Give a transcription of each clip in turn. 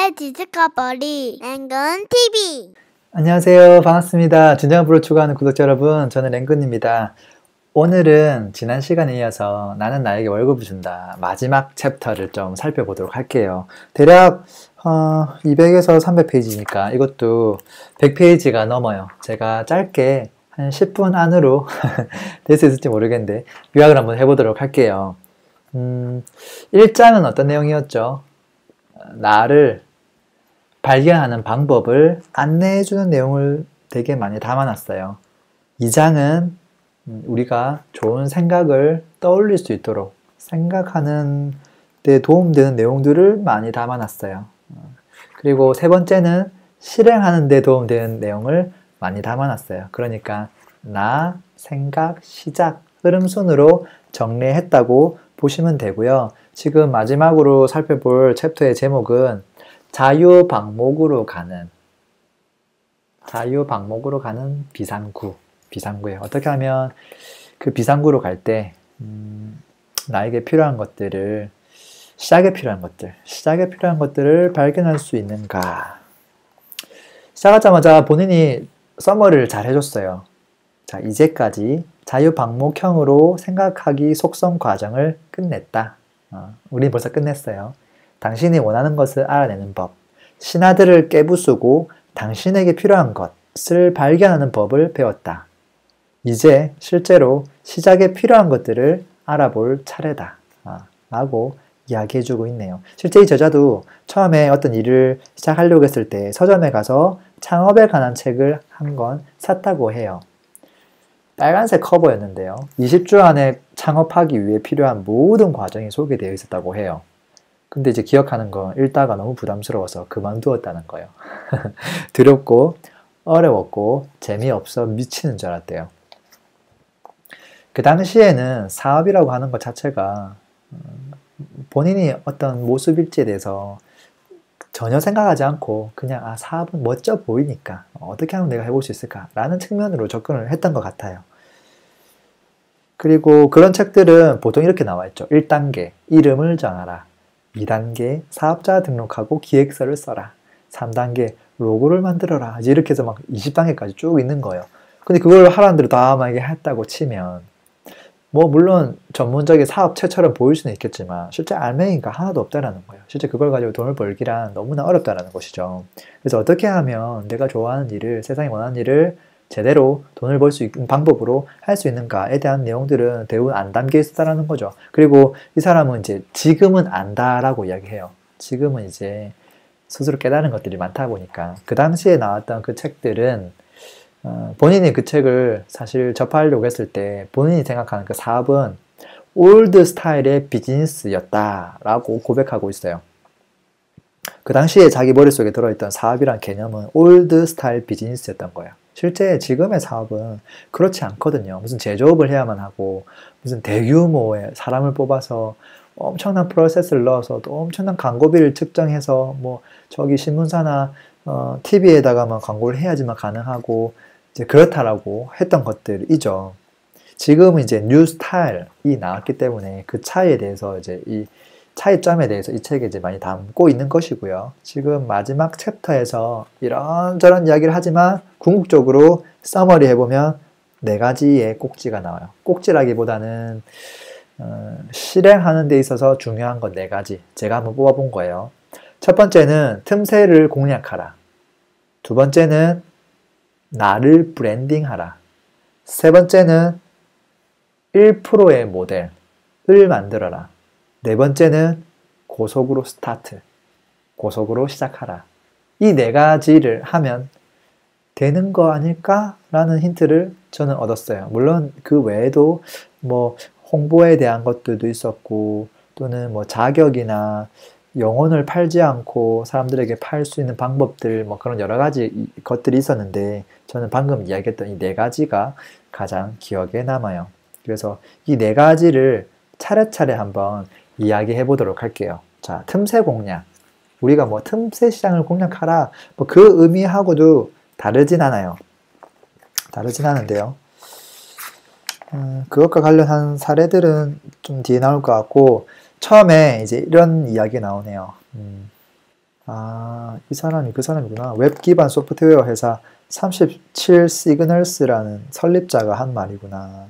오늘의 디스커버리 랭근 TV. 안녕하세요. 반갑습니다. 진정한 프로 추구하는 구독자 여러분, 저는 랭근입니다. 오늘은 지난 시간에 이어서 나는 나에게 월급을 준다 마지막 챕터를 좀 살펴보도록 할게요. 대략 200에서 300페이지니까 이것도 100페이지가 넘어요. 제가 짧게 한 10분 안으로 될 수 있을지 모르겠는데 요약을 한번 해보도록 할게요. 1장은 어떤 내용이었죠? 나를 발견하는 방법을 안내해주는 내용을 되게 많이 담아놨어요. 2장은 우리가 좋은 생각을 떠올릴 수 있도록 생각하는 데 도움되는 내용들을 많이 담아놨어요. 그리고 세 번째는 실행하는 데 도움되는 내용을 많이 담아놨어요. 그러니까 나, 생각, 시작, 흐름 순으로 정리했다고 보시면 되고요. 지금 마지막으로 살펴볼 챕터의 제목은 자유방목으로 가는 비상구예요. 어떻게 하면 그 비상구로 갈 때 나에게 필요한 것들을 시작에 필요한 것들을 발견할 수 있는가. 시작하자마자 본인이 서머리를 잘 해줬어요. 자, 이제까지 자유방목형으로 생각하기 속성 과정을 끝냈다. 우린 벌써 끝냈어요. 당신이 원하는 것을 알아내는 법, 신하들을 깨부수고 당신에게 필요한 것을 발견하는 법을 배웠다. 이제 실제로 시작에 필요한 것들을 알아볼 차례다. 라고 이야기해주고 있네요. 실제 이 저자도 처음에 어떤 일을 시작하려고 했을 때 서점에 가서 창업에 관한 책을 한 권 샀다고 해요. 빨간색 커버였는데요. 20주 안에 창업하기 위해 필요한 모든 과정이 소개되어 있었다고 해요. 근데 이제 기억하는 건 읽다가 너무 부담스러워서 그만두었다는 거예요. 두렵고 어려웠고 재미없어 미치는 줄 알았대요. 그 당시에는 사업이라고 하는 것 자체가 본인이 어떤 모습일지에 대해서 전혀 생각하지 않고 그냥 사업은 멋져 보이니까 어떻게 하면 내가 해볼 수 있을까 라는 측면으로 접근을 했던 것 같아요. 그리고 그런 책들은 보통 이렇게 나와 있죠. 1단계 이름을 정하라, 2단계 사업자 등록하고 기획서를 써라, 3단계 로고를 만들어라, 이렇게 해서 막 20단계까지 쭉 있는 거예요. 근데 그걸 사람들이 다 만약에 했다고 치면 물론 전문적인 사업체처럼 보일 수는 있겠지만 실제 알맹이가 하나도 없다라는 거예요. 실제 그걸 가지고 돈을 벌기란 너무나 어렵다라는 것이죠. 그래서 어떻게 하면 내가 좋아하는 일을, 세상이 원하는 일을 제대로 돈을 벌 수 있는 방법으로 할 수 있는가에 대한 내용들은 대부분 안 담겨 있었다라는 거죠. 그리고 이 사람은 이제 지금은 안다라고 이야기해요. 지금은 이제 스스로 깨달은 것들이 많다 보니까 그 당시에 나왔던 그 책들은 본인이 그 책을 사실 접하려고 했을 때 본인이 생각하는 그 사업은 올드 스타일의 비즈니스였다라고 고백하고 있어요. 그 당시에 자기 머릿속에 들어있던 사업이란 개념은 올드 스타일 비즈니스였던 거예요. 실제 지금의 사업은 그렇지 않거든요. 무슨 제조업을 해야만 하고 무슨 대규모의 사람을 뽑아서 엄청난 프로세스를 넣어서 또 엄청난 광고비를 측정해서 저기 신문사나 TV에다가만 광고를 해야지만 가능하고 이제 그렇다라고 했던 것들이죠. 지금은 이제 뉴 스타일이 나왔기 때문에 그 차이에 대해서 이제 이 차이점에 대해서 이 책에 이제 많이 담고 있는 것이고요. 지금 마지막 챕터에서 이런저런 이야기를 하지만 궁극적으로 서머리 해보면 4가지의 꼭지가 나와요. 꼭지라기보다는 실행하는 데 있어서 중요한 건 4가지. 제가 한번 뽑아본 거예요. 첫 번째는 틈새를 공략하라. 두 번째는 나를 브랜딩하라. 세 번째는 1%의 모델을 만들어라. 네 번째는 고속으로 스타트, 고속으로 시작하라. 이 4가지를 하면 되는 거 아닐까라는 힌트를 저는 얻었어요. 물론 그 외에도 홍보에 대한 것들도 있었고 또는 자격이나 영혼을 팔지 않고 사람들에게 팔 수 있는 방법들 그런 여러 가지 것들이 있었는데 저는 방금 이야기했던 이 4가지가 가장 기억에 남아요. 그래서 이 4가지를 차례차례 한번 이야기해 보도록 할게요. 자, 틈새 공략. 우리가 틈새 시장을 공략하라 그 의미하고도 다르진 않아요. 다르진 않은데요. 그것과 관련한 사례들은 좀 뒤에 나올 것 같고 처음에 이제 이런 이야기 나오네요. 아, 이 사람이 그 사람이구나. 웹 기반 소프트웨어 회사 37 시그널스라는 설립자가 한 말이구나.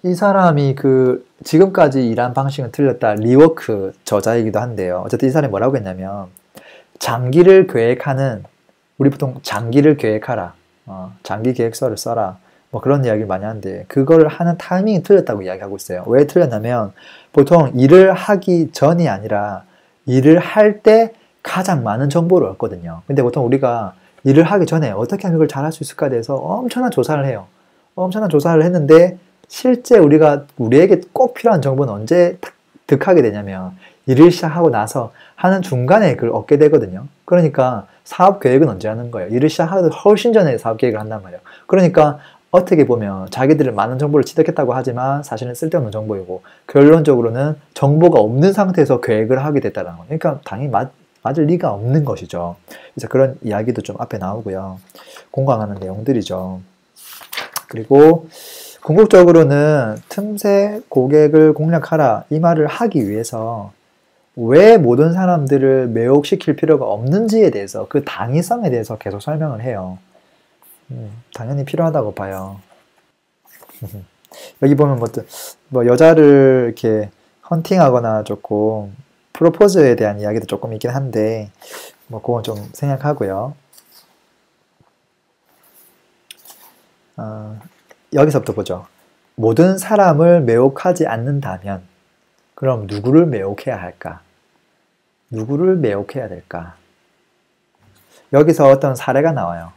이 사람이 그 지금까지 일한 방식은 틀렸다. 리워크 저자이기도 한데요. 어쨌든 이 사람이 뭐라고 했냐면 장기를 계획하는 우리 보통 장기를 계획하라. 장기 계획서를 써라. 뭐 그런 이야기를 많이 하는데 그걸 하는 타이밍이 틀렸다고 이야기하고 있어요. 왜 틀렸냐면 보통 일을 하기 전이 아니라 일을 할 때 가장 많은 정보를 얻거든요. 근데 보통 우리가 일을 하기 전에 어떻게 하면 이걸 잘할 수 있을까에 대해서 엄청난 조사를 해요. 엄청난 조사를 했는데 실제 우리에게 꼭 필요한 정보는 언제 득하게 되냐면 일을 시작하고 나서 하는 중간에 그걸 얻게 되거든요. 그러니까 사업 계획은 언제 하는 거예요? 일을 시작하기 훨씬 전에 사업 계획을 한단 말이에요. 그러니까 어떻게 보면 자기들은 많은 정보를 취득했다고 하지만 사실은 쓸데없는 정보이고 결론적으로는 정보가 없는 상태에서 계획을 하게 됐다는 거예요. 그러니까 당연히 맞을 리가 없는 것이죠. 그래서 그런 이야기도 좀 앞에 나오고요. 공감하는 내용들이죠. 그리고 궁극적으로는 틈새 고객을 공략하라 이 말을 하기 위해서 왜 모든 사람들을 매혹시킬 필요가 없는지에 대해서 그 당위성에 대해서 계속 설명을 해요. 당연히 필요하다고 봐요. 여기 보면 뭐 여자를 이렇게 헌팅하거나 조금 프로포즈에 대한 이야기도 조금 있긴 한데 뭐 그건 좀 생략하고요. 여기서부터 보죠. 모든 사람을 매혹하지 않는다면 그럼 누구를 매혹해야 할까? 누구를 매혹해야 될까? 여기서 어떤 사례가 나와요.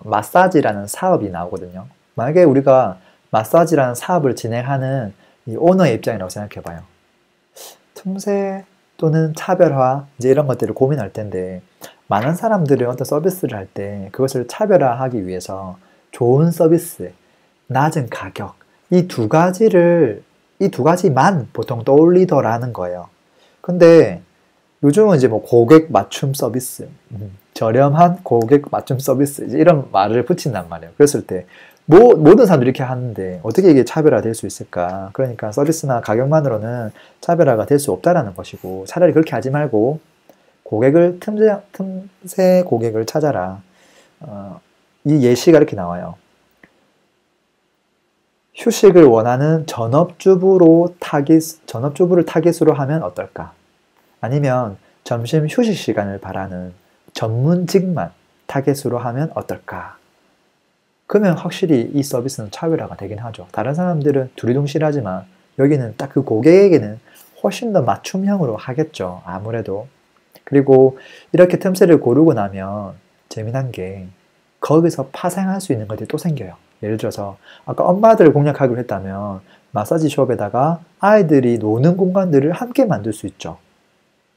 마사지라는 사업이 나오거든요. 만약에 우리가 마사지라는 사업을 진행하는 이 오너의 입장이라고 생각해봐요. 틈새 또는 차별화 이제 이런 것들을 고민할 텐데 많은 사람들이 어떤 서비스를 할 때 그것을 차별화하기 위해서 좋은 서비스, 낮은 가격 이 두 가지만 보통 떠올리더라는 거예요. 근데 요즘은 이제 뭐 고객 맞춤 서비스, 저렴한 고객 맞춤 서비스 이런 말을 붙인단 말이에요. 그랬을 때 모든 사람들이 이렇게 하는데 어떻게 이게 차별화될 수 있을까? 그러니까 서비스나 가격만으로는 차별화가 될 수 없다라는 것이고 차라리 그렇게 하지 말고 틈새 고객을 찾아라. 이 예시가 이렇게 나와요. 휴식을 원하는 전업주부를 타깃으로 하면 어떨까? 아니면 점심 휴식 시간을 바라는 전문직만 타겟으로 하면 어떨까? 그러면 확실히 이 서비스는 차별화가 되긴 하죠. 다른 사람들은 두리둥실하지만 여기는 딱 그 고객에게는 훨씬 더 맞춤형으로 하겠죠. 아무래도. 그리고 이렇게 틈새를 고르고 나면 재미난 게 거기서 파생할 수 있는 것들이 또 생겨요. 예를 들어서 아까 엄마들을 공략하기로 했다면 마사지 숍에다가 아이들이 노는 공간들을 함께 만들 수 있죠.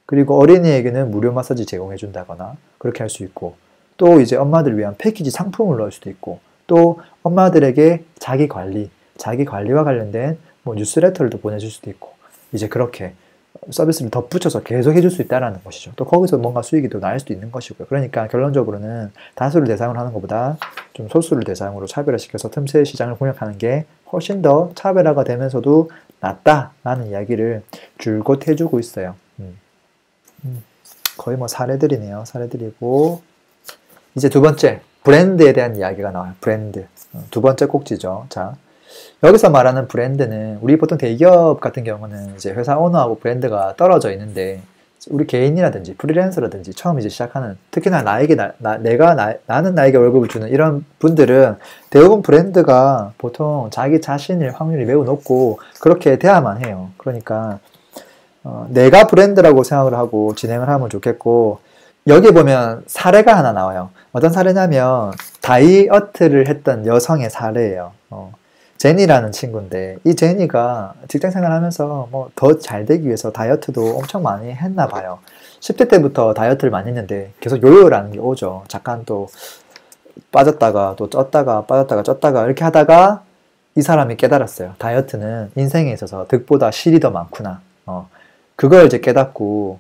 그리고 어린이에게는 무료 마사지 제공해 준다거나 그렇게 할 수 있고 또 이제 엄마들을 위한 패키지 상품을 넣을 수도 있고 또 엄마들에게 자기관리와 관련된 뭐 뉴스레터를 또 보내줄 수도 있고 이제 그렇게 서비스를 덧붙여서 계속 해줄 수 있다는 것이죠. 또 거기서 뭔가 수익이 또 날 수도 있는 것이고요. 그러니까 결론적으로는 다수를 대상으로 하는 것보다 좀 소수를 대상으로 차별화시켜서 틈새 시장을 공략하는 게 훨씬 더 차별화가 되면서도 낫다라는 이야기를 줄곧 해주고 있어요. 거의 뭐 사례들이네요. 사례들이고 이제 두 번째 브랜드에 대한 이야기가 나와요. 브랜드 두 번째 꼭지죠. 자 여기서 말하는 브랜드는 우리 보통 대기업 같은 경우는 이제 회사 오너하고 브랜드가 떨어져 있는데 우리 개인이라든지 프리랜서라든지 처음 이제 시작하는 특히나 나는 나에게 월급을 주는 이런 분들은 대부분 브랜드가 보통 자기 자신일 확률이 매우 높고 그렇게 돼야만 해요. 그러니까 내가 브랜드라고 생각을 하고 진행을 하면 좋겠고 여기 보면 사례가 하나 나와요. 어떤 사례냐면 다이어트를 했던 여성의 사례예요. 제니라는 친구인데 이 제니가 직장생활 하면서 뭐 더 잘 되기 위해서 다이어트도 엄청 많이 했나 봐요. 10대 때부터 다이어트를 많이 했는데 계속 요요라는 게 오죠. 잠깐 또 빠졌다가 또 쪘다가 빠졌다가 쪘다가 이렇게 하다가 이 사람이 깨달았어요. 다이어트는 인생에 있어서 득보다 실이 더 많구나. 그걸 이제 깨닫고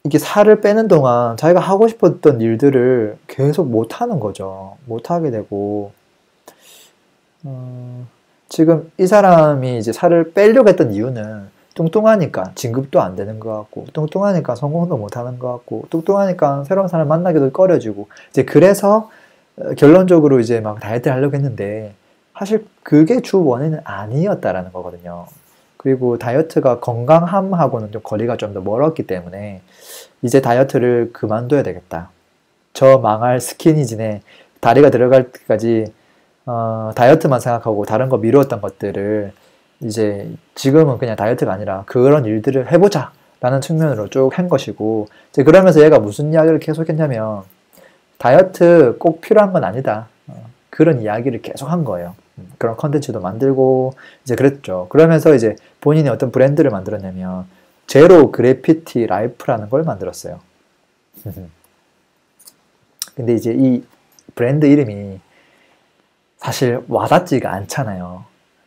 이게 살을 빼는 동안 자기가 하고 싶었던 일들을 계속 못하는 거죠. 못하게 되고 지금 이 사람이 이제 살을 빼려고 했던 이유는 뚱뚱하니까 진급도 안 되는 것 같고, 뚱뚱하니까 성공도 못 하는 것 같고, 뚱뚱하니까 새로운 사람 만나기도 꺼려지고, 이제 그래서 결론적으로 이제 막 다이어트를 하려고 했는데, 사실 그게 주 원인은 아니었다라는 거거든요. 그리고 다이어트가 건강함하고는 좀 거리가 좀 더 멀었기 때문에, 이제 다이어트를 그만둬야 되겠다. 저 망할 스키니진에 다리가 들어갈 때까지 다이어트만 생각하고 다른 거 미루었던 것들을 이제 지금은 그냥 다이어트가 아니라 그런 일들을 해보자 라는 측면으로 쭉 한 것이고, 이제 그러면서 얘가 무슨 이야기를 계속 했냐면 다이어트 꼭 필요한 건 아니다, 그런 이야기를 계속 한 거예요. 그런 컨텐츠도 만들고 이제 그랬죠. 그러면서 이제 본인이 어떤 브랜드를 만들었냐면 제로 그래피티 라이프라는 걸 만들었어요. 근데 이제 이 브랜드 이름이 사실 와닿지가 않잖아요.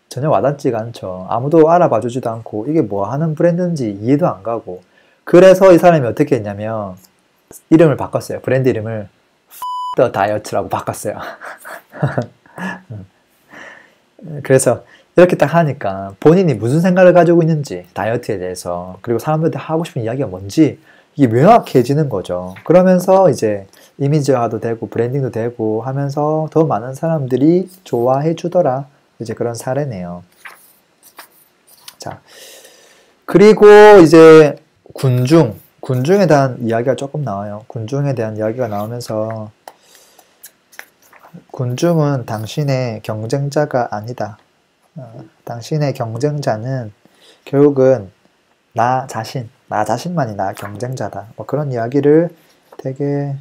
전혀 와닿지가 않죠. 아무도 알아봐 주지도 않고 이게 뭐 하는 브랜드인지 이해도 안 가고, 그래서 이 사람이 어떻게 했냐면 이름을 바꿨어요. 브랜드 이름을 The Diet라고 바꿨어요. 그래서 이렇게 딱 하니까 본인이 무슨 생각을 가지고 있는지 다이어트에 대해서, 그리고 사람들한테 하고 싶은 이야기가 뭔지 이게 명확해지는 거죠. 그러면서 이제 이미지화도 되고 브랜딩도 되고 하면서 더 많은 사람들이 좋아해 주더라. 이제 그런 사례네요. 자, 그리고 이제 군중에 대한 이야기가 조금 나와요. 군중에 대한 이야기가 나오면서 군중은 당신의 경쟁자가 아니다. 당신의 경쟁자는 결국은 나 자신만이 나 경쟁자다. 뭐 그런 이야기를 되게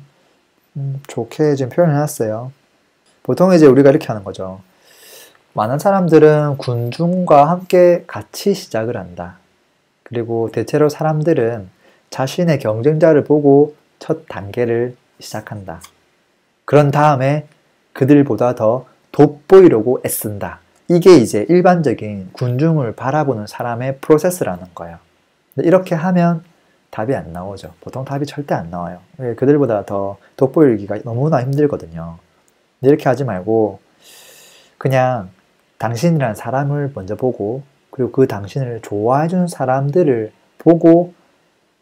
좋게 지금 표현해놨어요. 보통 이제 우리가 이렇게 하는 거죠. 많은 사람들은 군중과 함께 같이 시작을 한다. 그리고 대체로 사람들은 자신의 경쟁자를 보고 첫 단계를 시작한다. 그런 다음에 그들보다 더 돋보이려고 애쓴다. 이게 이제 일반적인 군중을 바라보는 사람의 프로세스라는 거예요. 근데 이렇게 하면 답이 안 나오죠. 보통 답이 절대 안 나와요. 그들보다 더 돋보이기가 너무나 힘들거든요. 근데 이렇게 하지 말고 그냥 당신이라는 사람을 먼저 보고, 그리고 그 당신을 좋아해주는 사람들을 보고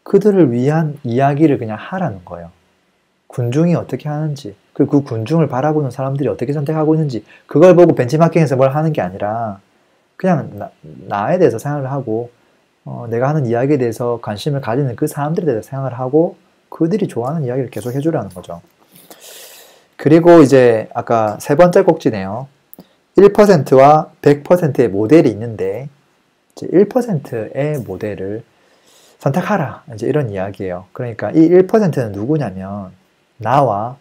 그들을 위한 이야기를 그냥 하라는 거예요. 군중이 어떻게 하는지, 그리고 그 군중을 바라보는 사람들이 어떻게 선택하고 있는지 그걸 보고 벤치마킹해서 뭘 하는 게 아니라 그냥 나에 대해서 생각을 하고 내가 하는 이야기에 대해서 관심을 가지는 그 사람들에 대해서 생각을 하고 그들이 좋아하는 이야기를 계속 해주라는 거죠. 그리고 이제 아까 세 번째 꼭지네요. 1%와 100%의 모델이 있는데 이제 1%의 모델을 선택하라, 이제 이런 이야기예요. 그러니까 이 1%는 누구냐면 나와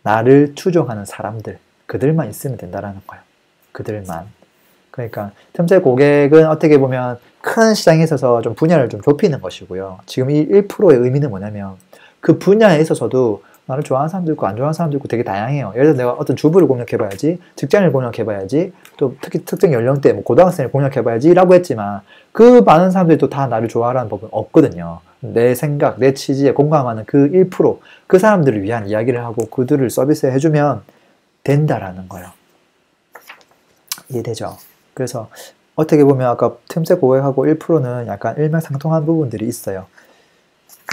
나를 추종하는 사람들, 그들만 있으면 된다라는 거예요. 그들만. 그러니까 틈새 고객은 어떻게 보면 큰 시장에 있어서 좀 분야를 좀 좁히는 것이고요. 지금 이 1%의 의미는 뭐냐면 그 분야에 있어서도 나를 좋아하는 사람도 있고 안 좋아하는 사람도 있고 되게 다양해요. 예를 들어 내가 어떤 주부를 공략해봐야지, 직장을 공략해봐야지, 또 특히 특정 연령대 뭐 고등학생을 공략해봐야지 라고 했지만 그 많은 사람들이 또 다 나를 좋아하라는 법은 없거든요. 내 생각, 내 취지에 공감하는 그 1%, 그 사람들을 위한 이야기를 하고 그들을 서비스 해주면 된다라는 거예요. 이해되죠? 그래서 어떻게 보면 아까 틈새 고객하고 1%는 약간 일맥상통한 부분들이 있어요.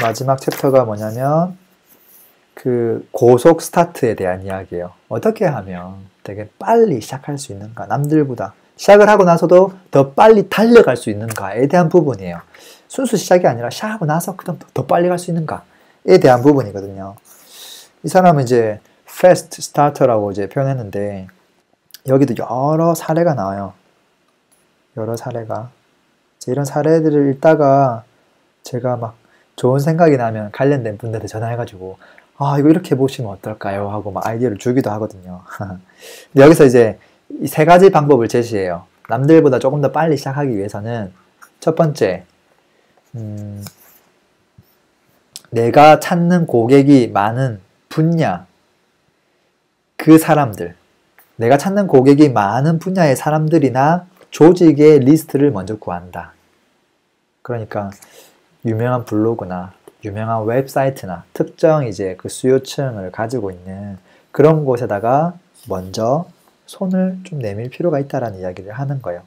마지막 챕터가 뭐냐면 그 고속 스타트에 대한 이야기예요. 어떻게 하면 되게 빨리 시작할 수 있는가, 남들보다 시작을 하고 나서도 더 빨리 달려갈 수 있는가에 대한 부분이에요. 순수 시작이 아니라 시작하고 나서 그다음 더 빨리 갈 수 있는가에 대한 부분이거든요. 이 사람은 이제 fast starter라고 이제 표현했는데 여기도 여러 사례가 나와요. 여러 사례가. 이런 사례들을 읽다가 제가 막 좋은 생각이 나면 관련된 분들한테 전화해가지고 이거 이렇게 보시면 어떨까요? 하고 막 아이디어를 주기도 하거든요. 근데 여기서 이제 이 세 가지 방법을 제시해요. 남들보다 조금 더 빨리 시작하기 위해서는 첫 번째, 내가 찾는 고객이 많은 분야, 그 사람들, 내가 찾는 고객이 많은 분야의 사람들이나 조직의 리스트를 먼저 구한다. 그러니까 유명한 블로그나 유명한 웹사이트나 특정 이제 그 수요층을 가지고 있는 그런 곳에다가 먼저 손을 좀 내밀 필요가 있다라는 이야기를 하는 거예요.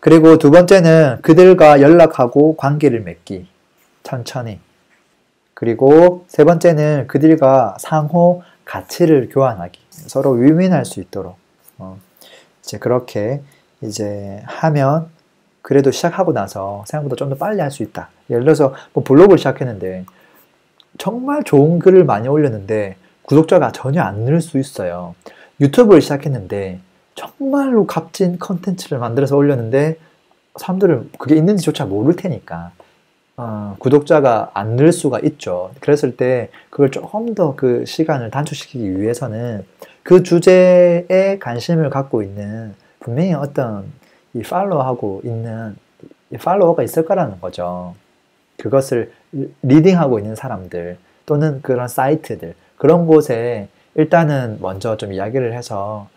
그리고 두 번째는 그들과 연락하고 관계를 맺기. 천천히. 그리고 세 번째는 그들과 상호 가치를 교환하기. 서로 윈윈할 수 있도록. 이제 그렇게 이제 하면 그래도 시작하고 나서 생각보다 좀 더 빨리 할 수 있다. 예를 들어서 뭐 블로그를 시작했는데 정말 좋은 글을 많이 올렸는데 구독자가 전혀 안 늘 수 있어요. 유튜브를 시작했는데 정말로 값진 컨텐츠를 만들어서 올렸는데 사람들은 그게 있는지조차 모를 테니까 구독자가 안 늘 수가 있죠. 그랬을 때 그걸 조금 더 그 시간을 단축시키기 위해서는 그 주제에 관심을 갖고 있는 분명히 어떤 이 팔로우하고 있는 이 팔로워가 있을 거라는 거죠. 그것을 리딩하고 있는 사람들 또는 그런 사이트들 그런 곳에 일단은 먼저 좀 이야기를 해서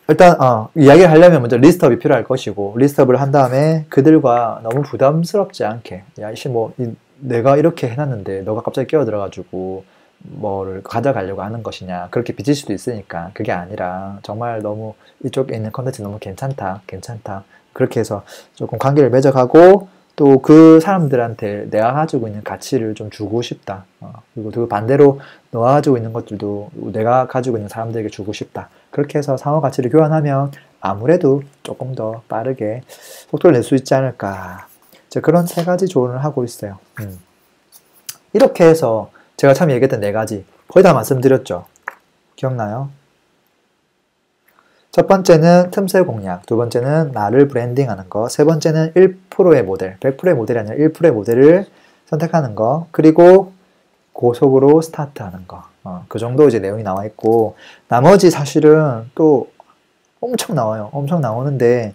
일단 이야기를 하려면 먼저 리스트업이 필요할 것이고 리스트업을 한 다음에 그들과 너무 부담스럽지 않게 야 이씨 뭐 내가 이렇게 해놨는데 너가 갑자기 끼어들어가지고 뭐를 가져가려고 하는 것이냐 그렇게 비칠 수도 있으니까 그게 아니라 정말 너무 이쪽에 있는 컨텐츠 너무 괜찮다 그렇게 해서 조금 관계를 맺어가고 또 그 사람들한테 내가 가지고 있는 가치를 좀 주고 싶다. 그리고 그 반대로 너가 가지고 있는 것들도 내가 가지고 있는 사람들에게 주고 싶다. 그렇게 해서 상호 가치를 교환하면 아무래도 조금 더 빠르게 속도를 낼 수 있지 않을까. 그런 세 가지 조언을 하고 있어요. 이렇게 해서 제가 처음에 얘기했던 네 가지 거의 다 말씀드렸죠. 기억나요? 첫 번째는 틈새 공략, 두 번째는 나를 브랜딩하는 거, 세 번째는 1%의 모델, 100%의 모델이 아니라 1%의 모델을 선택하는 거, 그리고 고속으로 스타트하는 거. 그 정도 이제 내용이 나와 있고 나머지 사실은 또 엄청 나와요. 엄청 나오는데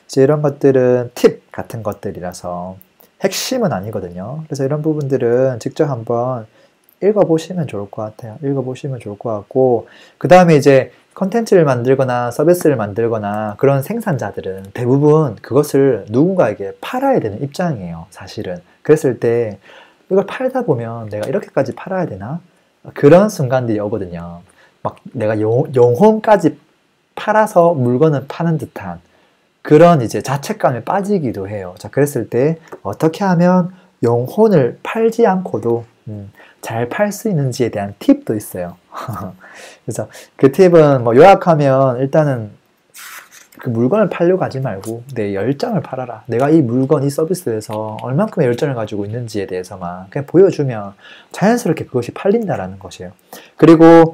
이제 이런 것들은 팁 같은 것들이라서 핵심은 아니거든요. 그래서 이런 부분들은 직접 한번 읽어보시면 좋을 것 같아요. 읽어보시면 좋을 것 같고 그 다음에 이제 컨텐츠를 만들거나 서비스를 만들거나 그런 생산자들은 대부분 그것을 누군가에게 팔아야 되는 입장이에요. 사실은. 그랬을 때 이걸 팔다 보면 내가 이렇게까지 팔아야 되나? 그런 순간들이 오거든요. 막 내가 영혼까지 팔아서 물건을 파는 듯한 그런 이제 자책감에 빠지기도 해요. 자, 그랬을 때 어떻게 하면 영혼을 팔지 않고도 잘 팔 수 있는지에 대한 팁도 있어요. 그래서 그 팁은 뭐 요약하면 일단은 그 물건을 팔려고 하지 말고 내 열정을 팔아라. 내가 이 물건, 이 서비스에서 얼만큼의 열정을 가지고 있는지에 대해서만 그냥 보여주면 자연스럽게 그것이 팔린다라는 것이에요. 그리고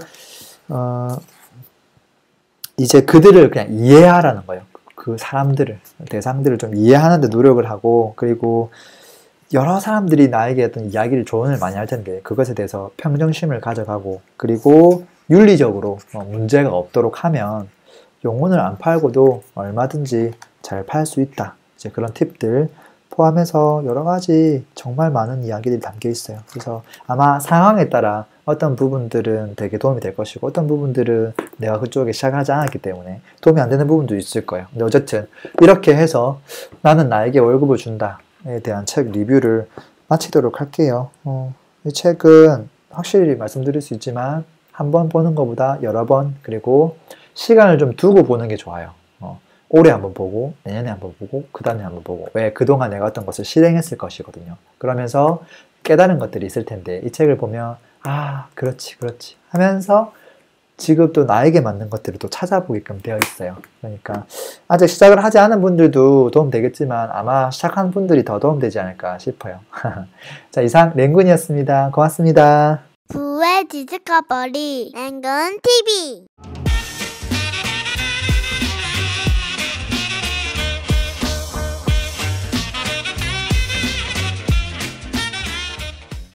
이제 그들을 그냥 이해하라는 거예요. 그 사람들을, 대상들을 좀 이해하는 데 노력을 하고 그리고 여러 사람들이 나에게 어떤 이야기를 조언을 많이 할 텐데 그것에 대해서 평정심을 가져가고 그리고 윤리적으로 문제가 없도록 하면 영혼을 안 팔고도 얼마든지 잘 팔 수 있다. 이제 그런 팁들 포함해서 여러 가지 정말 많은 이야기들이 담겨 있어요. 그래서 아마 상황에 따라 어떤 부분들은 되게 도움이 될 것이고 어떤 부분들은 내가 그쪽에 시작하지 않았기 때문에 도움이 안 되는 부분도 있을 거예요. 근데 어쨌든 이렇게 해서 나는 나에게 월급을 준다에 대한 책 리뷰를 마치도록 할게요. 이 책은 확실히 말씀드릴 수 있지만 한 번 보는 것보다 여러 번 그리고 시간을 좀 두고 보는 게 좋아요. 올해 한번 보고 내년에 한번 보고 그 다음에 한번 보고 왜 그동안 내가 어떤 것을 실행했을 것이거든요. 그러면서 깨달은 것들이 있을 텐데 이 책을 보면 아 그렇지 하면서 지금 또 나에게 맞는 것들을 또 찾아보게끔 되어 있어요. 그러니까 아직 시작을 하지 않은 분들도 도움 되겠지만 아마 시작한 분들이 더 도움되지 않을까 싶어요. 자, 이상 랭군이었습니다. 고맙습니다. 부의 지스커버리 랭근 TV